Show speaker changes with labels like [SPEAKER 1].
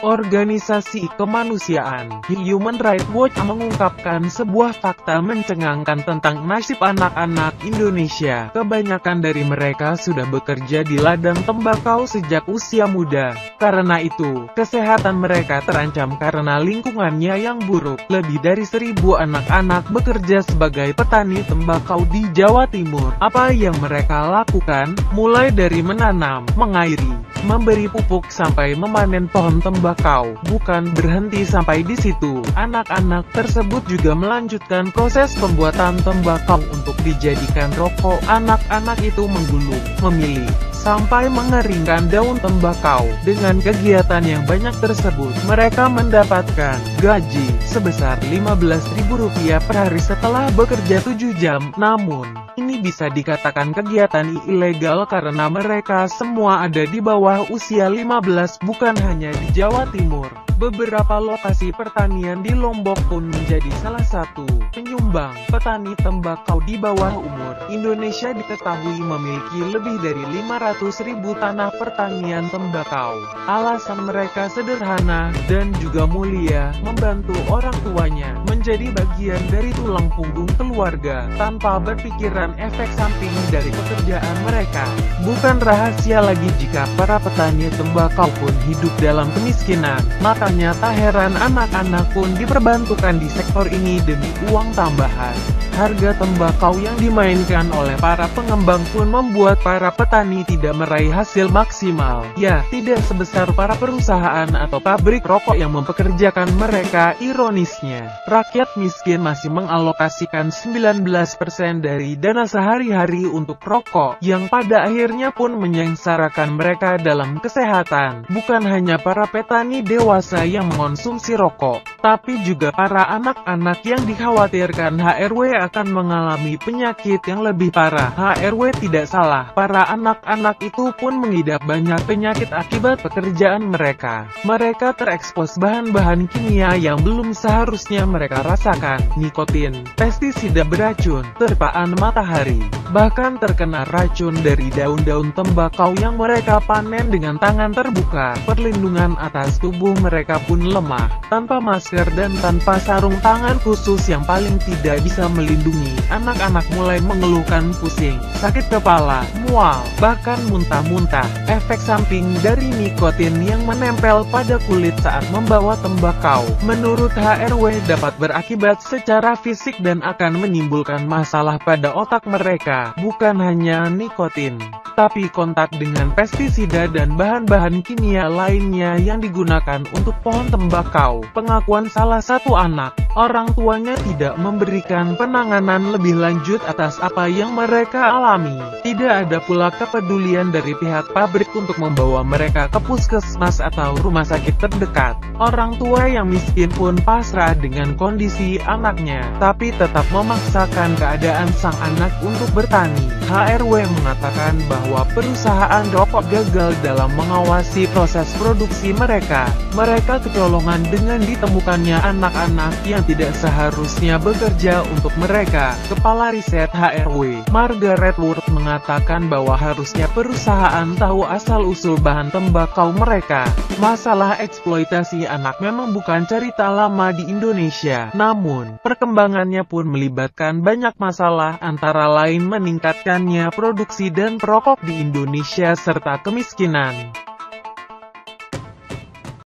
[SPEAKER 1] Organisasi kemanusiaan Human Rights Watch mengungkapkan sebuah fakta mencengangkan tentang nasib anak-anak Indonesia. Kebanyakan dari mereka sudah bekerja di ladang tembakau sejak usia muda. Karena itu, kesehatan mereka terancam karena lingkungannya yang buruk. Lebih dari 1.000 anak-anak bekerja sebagai petani tembakau di Jawa Timur. Apa yang mereka lakukan? Mulai dari menanam, mengairi, memberi pupuk sampai memanen pohon tembakau. Bukan berhenti sampai di situ, anak-anak tersebut juga melanjutkan proses pembuatan tembakau untuk dijadikan rokok. Anak-anak itu menggulung, memilih, sampai mengeringkan daun tembakau. Dengan kegiatan yang banyak tersebut, mereka mendapatkan gaji sebesar Rp15.000 per hari setelah bekerja 7 jam. Namun, ini bisa dikatakan kegiatan ilegal karena mereka semua ada di bawah usia 15, bukan hanya di Jawa Timur. Beberapa lokasi pertanian di Lombok pun menjadi salah satu penyumbang petani tembakau di bawah umur. Indonesia diketahui memiliki lebih dari 500.000 tanah pertanian tembakau. Alasan mereka sederhana dan juga mulia, membantu orang tuanya, menjadi bagian dari tulang punggung keluarga, tanpa berpikiran efek samping dari pekerjaan mereka. Bukan rahasia lagi jika para petani tembakau pun hidup dalam kemiskinan. Makanya tak heran anak-anak pun diperbantukan di sektor ini demi uang tambahan. Harga tembakau yang dimainkan oleh para pengembang pun membuat para petani tidak meraih hasil maksimal. Ya, tidak sebesar para perusahaan atau pabrik rokok yang mempekerjakan mereka. Ironisnya, rakyat miskin masih mengalokasikan 19% dari dana sehari-hari untuk rokok, yang pada akhirnya pun menyengsarakan mereka dalam kesehatan. Bukan hanya para petani dewasa yang mengonsumsi rokok, tapi juga para anak-anak yang dikhawatirkan HRW akan mengalami penyakit yang lebih parah. HRW tidak salah, para anak-anak itu pun mengidap banyak penyakit akibat pekerjaan mereka. Mereka terekspos bahan-bahan kimia yang belum seharusnya mereka rasakan, nikotin, pestisida beracun, terpaan matahari, bahkan terkena racun dari daun-daun tembakau yang mereka panen dengan tangan terbuka. Perlindungan atas tubuh mereka pun lemah, tanpa masker dan tanpa sarung tangan khusus yang paling tidak bisa melindungi. Anak-anak mulai mengeluhkan pusing, sakit kepala, mual, bahkan muntah-muntah. Efek samping dari nikotin yang menempel pada kulit saat membawa tembakau, menurut HRW dapat berakibat secara fisik dan akan menimbulkan masalah pada otak mereka. Bukan hanya nikotin, tapi kontak dengan pestisida dan bahan-bahan kimia lainnya yang digunakan untuk pohon tembakau. Pengakuan salah satu anak, orang tuanya tidak memberikan penanganan lebih lanjut atas apa yang mereka alami. Tidak ada pula kepedulian dari pihak pabrik untuk membawa mereka ke puskesmas atau rumah sakit terdekat. Orang tua yang miskin pun pasrah dengan kondisi anaknya, tapi tetap memaksakan keadaan sang anak untuk bertani. HRW mengatakan bahwa perusahaan rokok gagal dalam mengawasi proses produksi mereka. Mereka kecolongan dengan ditemukannya anak-anak yang tidak seharusnya bekerja untuk mereka. Kepala riset HRW, Margaret Wood, mengatakan bahwa harusnya perusahaan tahu asal-usul bahan tembakau mereka. Masalah eksploitasi anak memang bukan cerita lama di Indonesia, namun perkembangannya pun melibatkan banyak masalah, antara lain meningkatkannya produksi dan perokok di Indonesia serta kemiskinan.